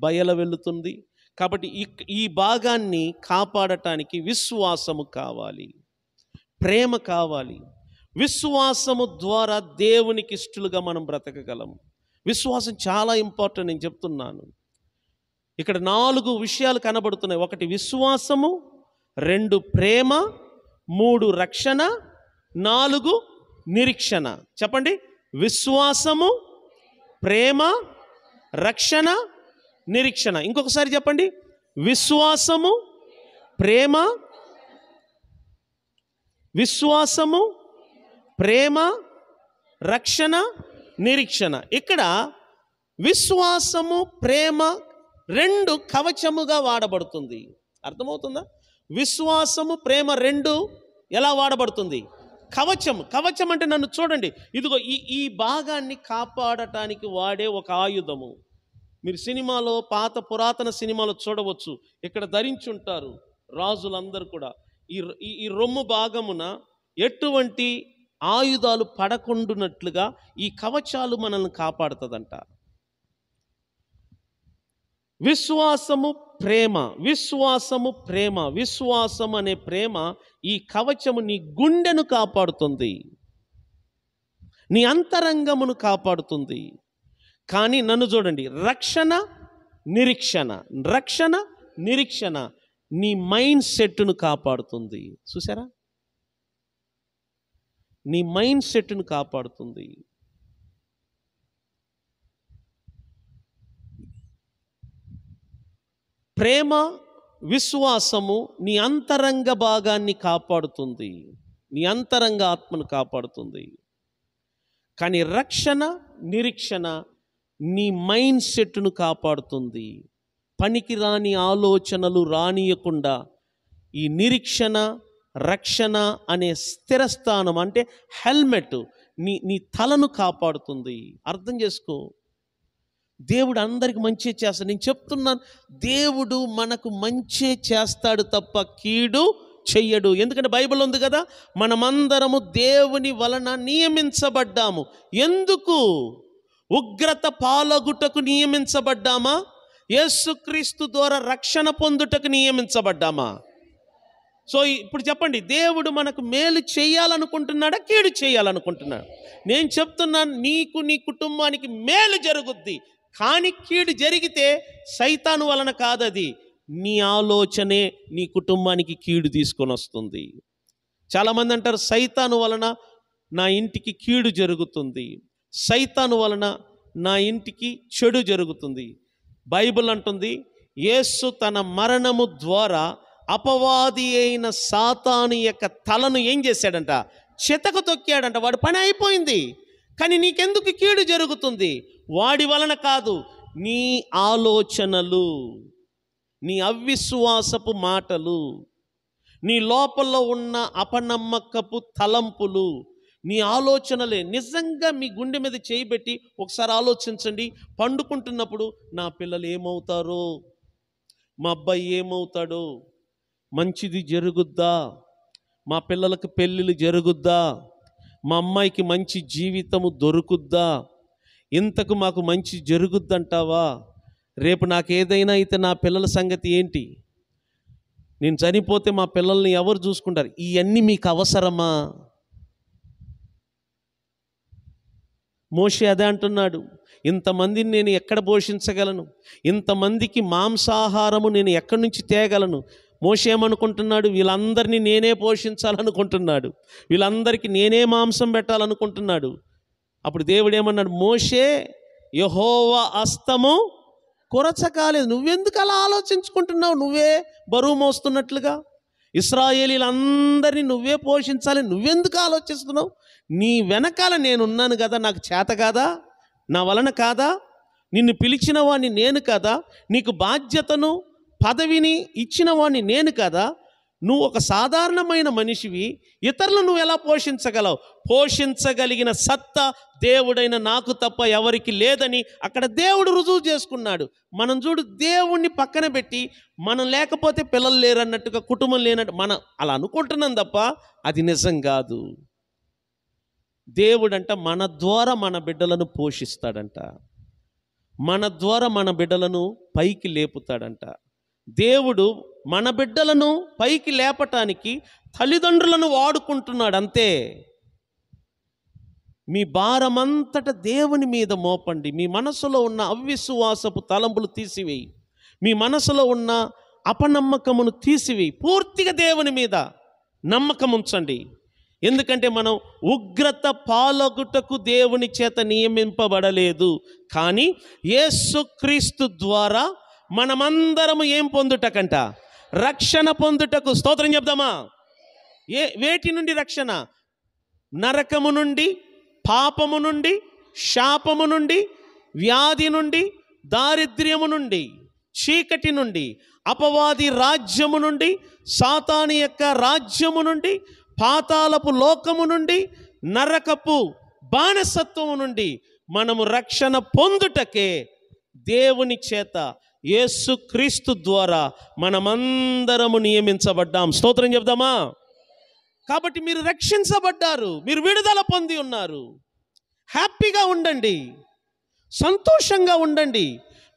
బయలు వెళుతుంది. కాబట్టి ఈ భాగాన్ని కాపాడటానికి విశ్వాసము కావాలి, ప్రేమ కావాలి. విశ్వాసము ద్వారా దేవునికి ఇష్టలుగా మనం బ్రతకగలం. విశ్వాసం చాలా ఇంపార్టెంట్, నేను చెప్తున్నాను. ఇక్కడ 4 విషయాలు కనబడుతున్నాయి. 1 విశ్వాసము, 2 ప్రేమ, 3 రక్షణ, 4 నిరీక్షణ. చెప్పండి. విశ్వాసము, ప్రేమ, రక్షణ, నిరీక్షణ. ఇంకొకసారి చెప్పండి. విశ్వాసము, ప్రేమ, విశ్వాసము, ప్రేమ, రక్షణ, నిరీక్షణ. ఇక్కడ విశ్వాసము, ప్రేమ 2 కవచముగా వాడబడుతుంది. అర్థమవుతుందా? విశ్వాసము, ప్రేమ 2 ఎలా వాడబడుతుంది? కవచం. కవచం అంటే నన్ను చూడండి, ఇదిగో ఈ భాగాన్ని కాపాడటానికి వాడే ఒక ఆయుధము. మీరు సినిమాలో, పాత పురాతన సినిమాలో చూడవచ్చు, ఇక్కడ ధరించుంటారు రాజులందరూ కూడా. ఈ రొమ్ము భాగమున ఎటువంటి ఆయుధాలు పడకుండునట్లుగా ఈ కవచాలు మనల్ని కాపాడుతుందంట. విశ్వాసము, ప్రేమ. విశ్వాసము, ప్రేమ. విశ్వాసం అనే ప్రేమ, ఈ కవచము నీ గుండెను కాపాడుతుంది, నీ అంతరంగమును కాపాడుతుంది. కానీ నన్ను చూడండి, రక్షణ, నిరీక్షణ. రక్షణ, నిరీక్షణ నీ మైండ్ సెట్ను కాపాడుతుంది. చూసారా? నీ మైండ్ సెట్ను కాపాడుతుంది. ప్రేమ, విశ్వాసము నీ అంతరంగ భాగాన్ని కాపాడుతుంది, నీ అంతరంగ ఆత్మను కాపాడుతుంది. కానీ రక్షణ, నిరీక్షణ నీ మైండ్ సెట్ను కాపాడుతుంది. పనికిరాని ఆలోచనలు రానియకుండా ఈ నిరీక్షణ, రక్షణ అనే స్థిరస్థానం అంటే హెల్మెట్ నీ తలను కాపాడుతుంది. అర్థం చేసుకో. దేవుడు అందరికి మంచి చేస్తాడు. నేను చెప్తున్నాను, దేవుడు మనకు మంచి చేస్తాడు తప్ప కీడు చెయ్యడు. ఎందుకంటే బైబిల్ ఉంది కదా, మనమందరము దేవుని వలన నియమించబడ్డాము. ఎందుకు? ఉగ్రత పాలగుటకు నియమించబడ్డామా? యేసుక్రీస్తు ద్వారా రక్షణ పొందుటకు నియమించబడ్డామా? సో ఇప్పుడు చెప్పండి, దేవుడు మనకు మేలు చేయాలనుకుంటున్నాడా, కీడు చేయాలనుకుంటున్నాడు? నేను చెప్తున్నాను, నీకు, నీ కుటుంబానికి మేలు జరుగుద్ది. కానీ కీడు జరిగితే సైతాను వలన కాదది, నీ ఆలోచనే నీ కుటుంబానికి కీడు తీసుకొని వస్తుంది. చాలామంది అంటారు, సైతాను వలన నా ఇంటికి కీడు జరుగుతుంది, సైతాను వలన నా ఇంటికి చెడు జరుగుతుంది. బైబిల్ అంటుంది, యేసు తన మరణము ద్వారా అపవాది అయిన సాతాను యొక్క తలను ఏం చేశాడంట? చితకు తొక్కాడంట. వాడి పని అయిపోయింది. కానీ నీకెందుకు కీడు జరుగుతుంది? వాడి వలన కాదు, నీ ఆలోచనలు, నీ అవిశ్వాసపు మాటలు, నీ లోపల ఉన్న అపనమ్మకపు తలంపులు, నీ ఆలోచనలే. నిజంగా మీ గుండె మీద చేయబెట్టి ఒకసారి ఆలోచించండి. పండుకుంటున్నప్పుడు నా పిల్లలు ఏమవుతారో, మా అబ్బాయి ఏమవుతాడో, మంచిది జరుగుద్దా, మా పిల్లలకు పెళ్ళిళ్ళు జరుగుద్దా, మా అమ్మాయికి మంచి జీవితము దొరుకుద్దా, ఇంతకు మాకు మంచి జరుగుద్దంటావా? రేపు నాకు ఏదైనా అయితే నా పిల్లల సంగతి ఏంటి? నేను చనిపోతే మా పిల్లల్ని ఎవరు చూసుకుంటారు? ఇవన్నీ మీకు అవసరమా? మోషే అదే అంటున్నాడు, ఇంతమందిని నేను ఎక్కడ పోషించగలను? ఇంతమందికి మాంసాహారము నేను ఎక్కడి నుంచి తేగలను? మోషే ఏమనుకుంటున్నాడు? వీళ్ళందరినీ నేనే పోషించాలనుకుంటున్నాడు, వీళ్ళందరికీ నేనే మాంసం పెట్టాలనుకుంటున్నాడు. అప్పుడు దేవుడు ఏమన్నాడు? మోషే, యెహోవా హస్తము కొరచకాలేదు. నువ్వెందుకు అలా ఆలోచించుకుంటున్నావు? నువ్వే బరువు మోస్తున్నట్లుగా ఇశ్రాయేలీలందరినీ నువ్వే పోషించాలి, నువ్వెందుకు ఆలోచిస్తున్నావు? నీ వెనకాల నేనున్నాను కదా, నాకు చేత కాదా? నా వలన కాదా? నిన్ను పిలిచిన వాడిని నేను కదా, నీకు బాధ్యతను పదవిని ఇచ్చిన వాడిని నేను కదా. నువ్వు ఒక సాధారణమైన మనిషివి, ఇతరులను నువ్వు ఎలా పోషించగలవు? పోషించగలిగిన సత్తా దేవుడైన నాకు తప్ప ఎవరికి లేదని అక్కడ దేవుడు రుజువు చేసుకున్నాడు. మనం చూడు, దేవుణ్ణి పక్కన పెట్టి మనం లేకపోతే పిల్లలు లేరన్నట్టుగా, కుటుంబం లేనట్టు మనం అలా అనుకుంటున్నాం తప్ప అది నిజం కాదు. దేవుడంట మన ద్వారా మన బిడ్డలను పోషిస్తాడంట, మన ద్వారా మన బిడ్డలను పైకి లేపుతాడంట. దేవుడు మన బిడ్డలను పైకి లేపటానికి తల్లిదండ్రులను వాడుకుంటున్నాడు అంతే. మీ భారమంతట దేవుని మీద మోపండి. మీ మనసులో ఉన్న అవిశ్వాసపు తలంపులు తీసివేయి, మీ మనసులో ఉన్న అపనమ్మకమును తీసివేయి, పూర్తిగా దేవుని మీద నమ్మకం ఉంచండి. ఎందుకంటే మనం ఉగ్రత పాలగుటకు దేవుని చేత నియమింపబడలేదు, కానీ యేసుక్రీస్తు ద్వారా మనమందరము ఏం పొందుటకంట? రక్షణ పొందుటకు. స్తోత్రం చెప్దామా? వేటి నుండి రక్షణ? నరకము నుండి, పాపము నుండి, శాపము నుండి, వ్యాధి నుండి, దారిద్ర్యము నుండి, చీకటి నుండి, అపవాది రాజ్యము నుండి, సాతాను యొక్క రాజ్యము నుండి, పాతాళపు లోకము నుండి, నరకపు బానిసత్వము నుండి మనము రక్షణ పొందుటకే దేవుని చేత యేసుక్రీస్తు ద్వారా మనమందరము నియమించబడ్డాం. స్తోత్రం చెప్దామా? కాబట్టి మీరు రక్షించబడ్డారు, మీరు విడుదల పొంది ఉన్నారు. హ్యాపీగా ఉండండి, సంతోషంగా ఉండండి,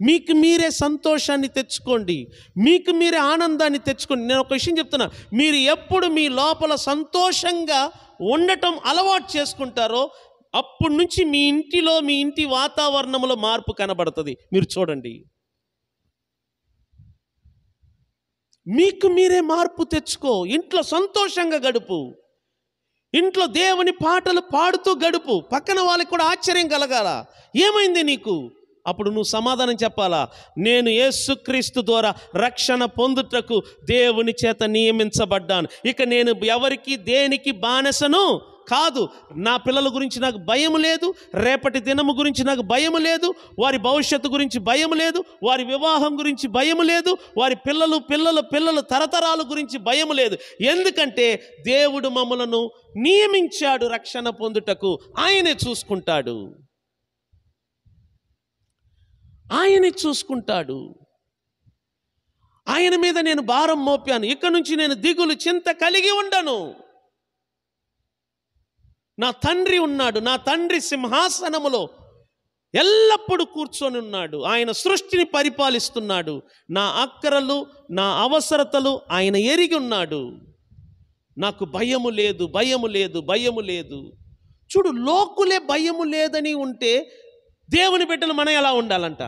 మీకు మీరే సంతోషాన్ని తెచ్చుకోండి, మీకు మీరే ఆనందాన్ని తెచ్చుకోండి. నేను ఒక విషయం చెప్తున్నా, మీరు ఎప్పుడు మీ లోపల సంతోషంగా ఉండటం అలవాటు చేసుకుంటారో అప్పటి నుంచి మీ ఇంటిలో, మీ ఇంటి వాతావరణంలో మార్పు కనబడుతుంది. మీరు చూడండి, మీకు మీరే మార్పు తెచ్చుకో. ఇంట్లో సంతోషంగా గడుపు, ఇంట్లో దేవుని పాటలు పాడుతూ గడుపు. పక్కన వాళ్ళకి కూడా ఆశ్చర్యం కలగాల, ఏమైంది నీకు? అప్పుడు నువ్వు సమాధానం చెప్పాలా? నేను యేసుక్రీస్తు ద్వారా రక్షణ పొందుటకు దేవుని చేత నియమించబడ్డాను. ఇక నేను ఎవరికి దేనికి బానిసను కాదు. నా పిల్లల గురించి నాకు భయం లేదు, రేపటి దినము గురించి నాకు భయం లేదు, వారి భవిష్యత్తు గురించి భయం లేదు, వారి వివాహం గురించి భయం లేదు, వారి పిల్లలు తరతరాల గురించి భయం లేదు. ఎందుకంటే దేవుడు మమ్మలను నియమించాడు రక్షణ పొందుటకు. ఆయనే చూసుకుంటాడు, ఆయనే చూసుకుంటాడు. ఆయన మీద నేను భారం మోపాను, ఇక నుంచి నేను దిగులు చింత కలిగి ఉండను. నా తండ్రి ఉన్నాడు, నా తండ్రి సింహాసనములో ఎల్లప్పుడూ కూర్చొని ఉన్నాడు, ఆయన సృష్టిని పరిపాలిస్తున్నాడు. నా అక్కరలు, నా అవసరతలు ఆయన ఎరిగి ఉన్నాడు. నాకు భయము లేదు, భయము లేదు, భయము లేదు. చూడు, లోకులే భయము లేదని ఉంటే దేవుని బిడ్డలు మనం ఎలా ఉండాలంట?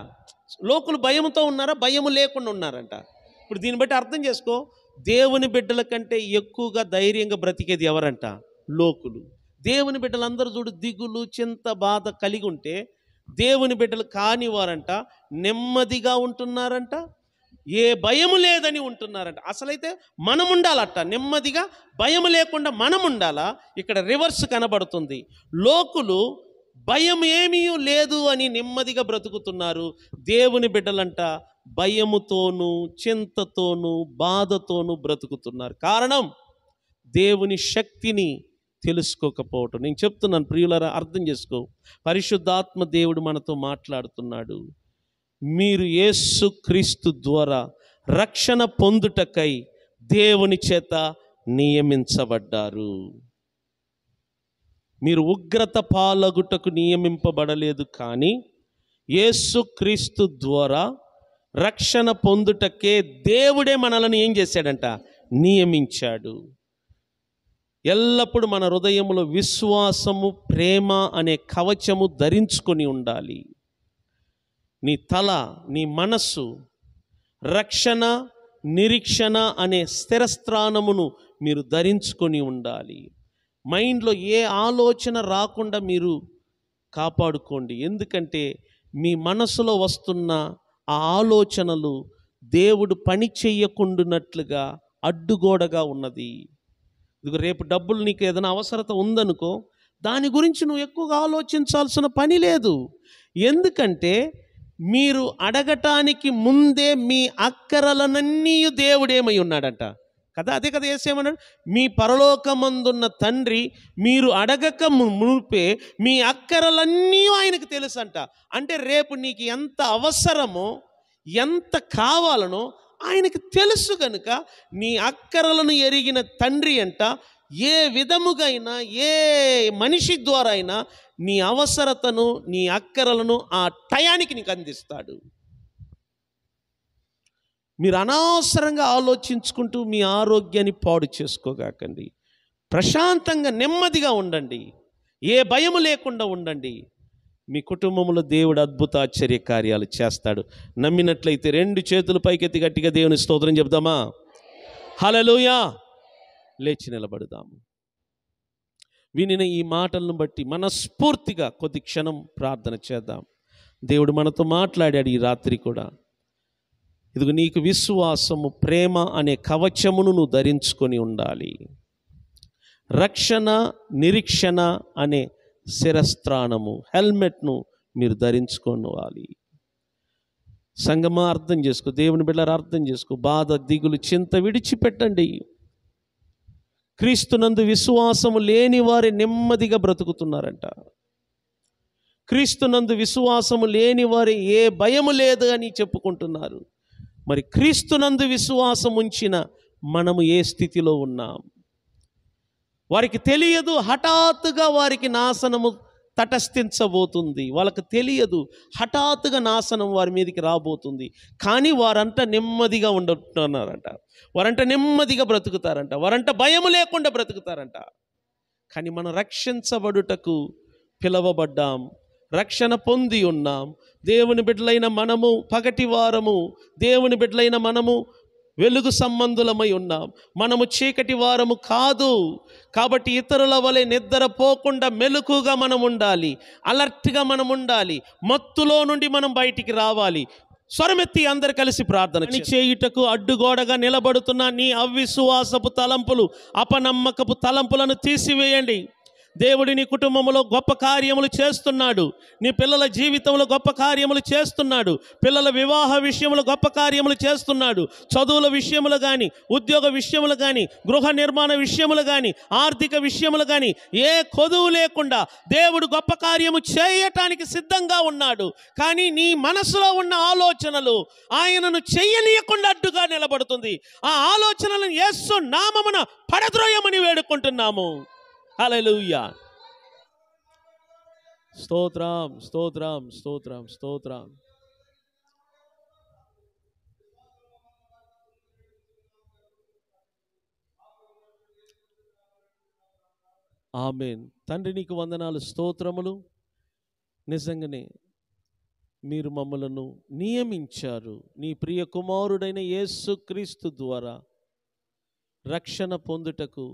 లోకులు భయముతో ఉన్నారా, భయము లేకుండా ఉన్నారంట? ఇప్పుడు దీన్ని బట్టి అర్థం చేసుకో, దేవుని బిడ్డల కంటే ఎక్కువగా ధైర్యంగా బ్రతికేది ఎవరంట? లోకులు. దేవుని బిడ్డలందరూ చూడు దిగులు చింత బాధ కలిగి ఉంటే, దేవుని బిడ్డలు కాని వారంట నెమ్మదిగా ఉంటున్నారంట, ఏ భయము లేదని ఉంటున్నారంట. అసలైతే మనం ఉండాలట నెమ్మదిగా, భయం లేకుండా మనం ఉండాలా. ఇక్కడ రివర్స్ కనబడుతుంది. లోకులు భయం ఏమీ లేదు అని నెమ్మదిగా బ్రతుకుతున్నారు. దేవుని బిడ్డలంట భయముతోనూ చింతతోనూ బాధతోనూ బ్రతుకుతున్నారు. కారణం దేవుని శక్తిని తెలుసుకోకపోవటం. నేను చెప్తున్నాను ప్రియులారా, అర్థం చేసుకో. పరిశుద్ధాత్మ దేవుడు మనతో మాట్లాడుతున్నాడు. మీరు యేసుక్రీస్తు ద్వారా రక్షణ పొందుటకై దేవుని చేత నియమించబడ్డారు. మీరు ఉగ్రత పాలగుటకు నియమింపబడలేదు, కానీ యేసుక్రీస్తు ద్వారా రక్షణ పొందుటకే దేవుడే మనల్ని ఏం చేశాడంట? నియమించాడు. ఎల్లప్పుడూ మన హృదయంలో విశ్వాసము, ప్రేమ అనే కవచము ధరించుకొని ఉండాలి. నీ తల, నీ మనస్సు రక్షణ, నిరీక్షణ అనే స్థిరస్థానమును మీరు ధరించుకొని ఉండాలి. మైండ్లో ఏ ఆలోచన రాకుండా మీరు కాపాడుకోండి. ఎందుకంటే మీ మనసులో వస్తున్న ఆ ఆలోచనలు దేవుడు పని చెయ్యకుండానట్లుగా అడ్డుగోడగా ఉన్నది. ఇదిగో రేపు డబ్బులు నీకు ఏదైనా అవసరత ఉందనుకో, దాని గురించి నువ్వు ఎక్కువగా ఆలోచించాల్సిన పని లేదు. ఎందుకంటే మీరు అడగటానికి ముందే మీ అక్కరలనన్నీ దేవుడేమై ఉన్నాడంట కదా. అదే కదా యేసేమన్నాడు, మీ పరలోకమందున్న తండ్రి మీరు అడగక మునిపే మీ అక్కరలన్నీ ఆయనకు తెలుసంట. అంటే రేపు నీకు ఎంత అవసరమో ఎంత కావాలనో ఆయనకు తెలుసు కనుక నీ అక్కరలను ఎరిగిన తండ్రి అంట ఏ విధముగా అయినా ఏ మనిషి ద్వారా అయినా నీ అవసరతను నీ అక్కరలను ఆ టయానికి నీకు అందిస్తాడు. మీరు అనవసరంగా ఆలోచించుకుంటూ మీ ఆరోగ్యాన్ని పాడు చేసుకోగాకండి. ప్రశాంతంగా నెమ్మదిగా ఉండండి, ఏ భయము లేకుండా ఉండండి. మీ కుటుంబంలో దేవుడు అద్భుత ఆశ్చర్య కార్యాలు చేస్తాడు. నమ్మినట్లయితే 2 చేతులు పైకెత్తి గట్టిగా దేవుని స్తోత్రం చెప్దామా? హల్లెలూయా. లేచి నిలబడదాము. వినిన ఈ మాటలను బట్టి మనస్ఫూర్తిగా కొద్ది క్షణం ప్రార్థన చేద్దాం. దేవుడు మనతో మాట్లాడాడు ఈ రాత్రి కూడా. ఇదిగో నీకు విశ్వాసము, ప్రేమ అనే కవచమును నువ్వు ధరించుకొని ఉండాలి. రక్షణ, నిరీక్షణ అనే శిరస్త్రాణము, హెల్మెట్ను మీరు ధరించుకోవాలి. సంగమా అర్థం చేసుకో, దేవుని బిడ్డలారా అర్థం చేసుకో. బాధ, దిగులు, చింత విడిచిపెట్టండి. క్రీస్తునందు విశ్వాసము లేని వారే నెమ్మదిగా బ్రతుకుతున్నారంట. క్రీస్తునందు విశ్వాసము లేని వారే ఏ భయము లేదు అని చెప్పుకుంటున్నారు. మరి క్రీస్తునందు విశ్వాసం ఉంచిన మనము ఏ స్థితిలో ఉన్నాం? వారికి తెలియదు, హఠాత్తుగా వారికి నాశనము తటస్థించబోతుంది. వాళ్ళకి తెలియదు, హఠాత్తుగా నాశనం వారి మీదకి రాబోతుంది. కానీ వారంతా నెమ్మదిగా ఉంటున్నారంట, వారంతా నెమ్మదిగా బ్రతుకుతారంట, వారంతా భయము లేకుండా బ్రతుకుతారంట. కానీ మనం రక్షించబడుటకు పిలవబడ్డాం, రక్షణ పొంది ఉన్నాం. దేవుని బిడ్డలైన మనము పగటి వారము, దేవుని బిడ్డలైన మనము వెలుగు సంబంధులమై ఉన్నాం. మనము చీకటి వారము కాదు. కాబట్టి ఇతరుల వలె నిద్రపోకుండా మెలకుగా మనం ఉండాలి, అలర్ట్గా మనం ఉండాలి. మత్తులో నుండి మనం బయటికి రావాలి. స్వరమెత్తి అందరు కలిసి ప్రార్థన చేయుటకు అడ్డుగోడగా నిలబడుతున్న నీ అవిశ్వాసపు తలంపులు, అపనమ్మకపు తలంపులను తీసివేయండి. దేవుడు నీ కుటుంబంలో గొప్ప కార్యములు చేస్తున్నాడు. నీ పిల్లల జీవితంలో గొప్ప కార్యములు చేస్తున్నాడు. పిల్లల వివాహ విషయంలో గొప్ప కార్యములు చేస్తున్నాడు. చదువుల విషయములు కానీ, ఉద్యోగ విషయములు కానీ, గృహ నిర్మాణ విషయములు కానీ, ఆర్థిక విషయములు కానీ ఏ కొదువు లేకుండా దేవుడు గొప్ప కార్యము చేయటానికి సిద్ధంగా ఉన్నాడు. కానీ నీ మనసులో ఉన్న ఆలోచనలు ఆయనను చెయ్యనీయకుండా అడ్డుగా నిలబడుతుంది. ఆ ఆలోచనలను యేసు నామమున పడద్రోయమని వేడుకుంటున్నాము. హల్లెలూయా. స్తోత్రం, స్తోత్రం, స్తోత్రం, స్తోత్రం. ఆమేన్. తండ్రి నీకు వందనాలు, స్తోత్రములు. నిజంగానే మీరు మమ్మలను నియమించారు. నీ ప్రియ కుమారుడైన యేసుక్రీస్తు ద్వారా రక్షణ పొందుటకు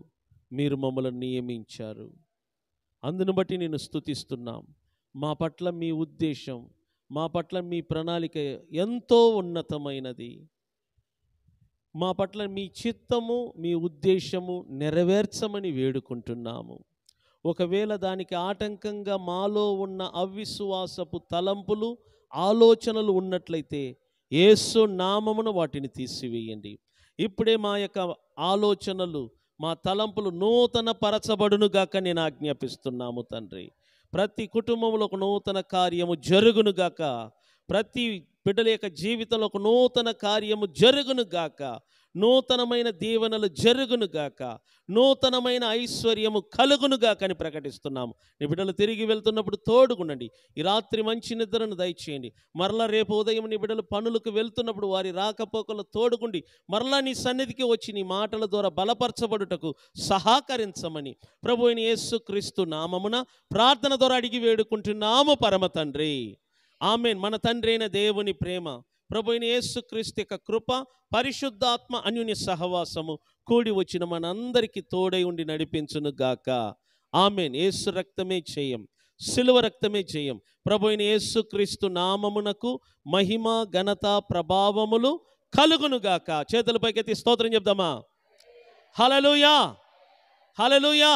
మీరు మమ్మల్ని నియమించారు. అందును బట్టి నేను స్తుతిస్తున్నాం. మా పట్ల మీ ఉద్దేశం, మా పట్ల మీ ప్రణాళిక ఎంతో ఉన్నతమైనది. మా పట్ల మీ చిత్తము, మీ ఉద్దేశము నెరవేర్చమని వేడుకుంటున్నాము. ఒకవేళ దానికి ఆటంకంగా మాలో ఉన్న అవిశ్వాసపు తలంపులు, ఆలోచనలు ఉన్నట్లయితే యేసు నామమున వాటిని తీసివేయండి. ఇప్పుడే మా యొక్క ఆలోచనలు, మా తలంపులు నూతన పరచబడునుగాక నేను ఆజ్ఞాపిస్తున్నాము తండ్రి. ప్రతి కుటుంబంలో ఒక నూతన కార్యము జరుగునుగాక. ప్రతి బిడ్డల యొక్క జీవితంలో ఒక నూతన కార్యము జరుగునుగాక. నూతనమైన దీవెనలు జరుగునుగాక. నూతనమైన ఐశ్వర్యము కలుగునుగాక అని ప్రకటిస్తున్నాము. నీ బిడ్డలు తిరిగి వెళ్తున్నప్పుడు తోడుగుండండి. ఈ రాత్రి మంచి నిద్రను దయచేయండి. మరలా రేపు ఉదయం నీ బిడ్డలు పనులకు వెళ్తున్నప్పుడు వారి రాకపోకలు తోడుగుండి మరలా నీ సన్నిధికి వచ్చి నీ మాటల ద్వారా బలపరచబడుటకు సహకరించమని ప్రభువైన యేసుక్రీస్తు నామమున ప్రార్థన ద్వారా అడిగి వేడుకుంటున్నాము పరమ తండ్రి. ఆమేన్. మన తండ్రి అయిన దేవుని ప్రేమ, ప్రభు అయిన యేసుక్రీస్తు యొక్క కృప, పరిశుద్ధాత్మ అన్యోన్య సహవాసము కూడి వచ్చిన మనందరికీ తోడై ఉండి నడిపించును గాక. ఆమేన్. యేసు రక్తమే చేయం, సిలువ రక్తమే చేయం. ప్రభు అయిన యేసుక్రీస్తు నామమునకు మహిమ, ఘనత, ప్రభావములు కలుగును గాక. చేతుల పైకెత్తి స్తోత్రం చెప్దామా? హల్లెలూయా, హల్లెలూయా.